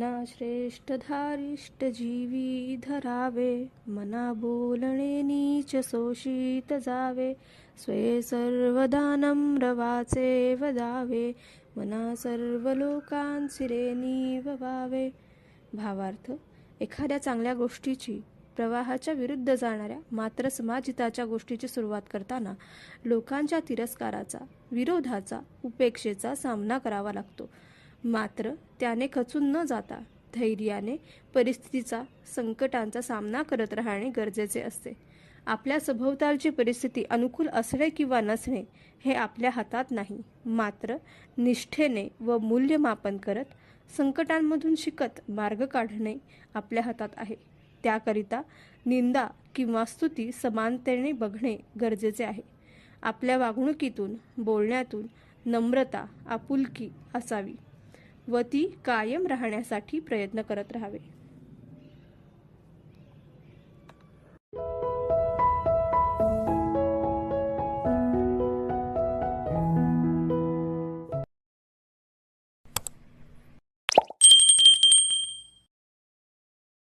मना श्रेष्ठ धारिष्ट जीवी धरावे, मना बोलणे नीच शोषित जावे, स्वे सर्वदा नम्र वाचे वदावे, मना सर्व लोकांसिरे निववावे. भावार्थ, एखाद्या चांगल्या गोष्टीची प्रवाहाच्या विरुद्ध जाणाऱ्या मात्र समाजिताच्या गोष्टीची सुरुवात करताना लोकांच्या तिरस्काराचा, विरोधाचा, उपेक्षेचा सामना करावा लागतो. मात्र त्याने खचून न जाता धैर्याने परिस्थितीचा, संकटांचा सामना करत राहणे गरजेचे असते. आपल्या सभोवतालची परिस्थिती अनुकूल असणे किंवा नसणे हे आपल्या हातात नाही, मात्र निष्ठेने व मूल्यमापन करत संकटांमधून शिकत मार्ग काढणे आपल्या हातात आहे. त्याकरिता निंदा किंवा स्तुती समानतेने बघणे गरजेचे आहे. आपल्या वागणुकीतून, बोलण्यातून नम्रता, आपुलकी असावी व ती कायम राहण्यासाठी प्रयत्न करत राहावे.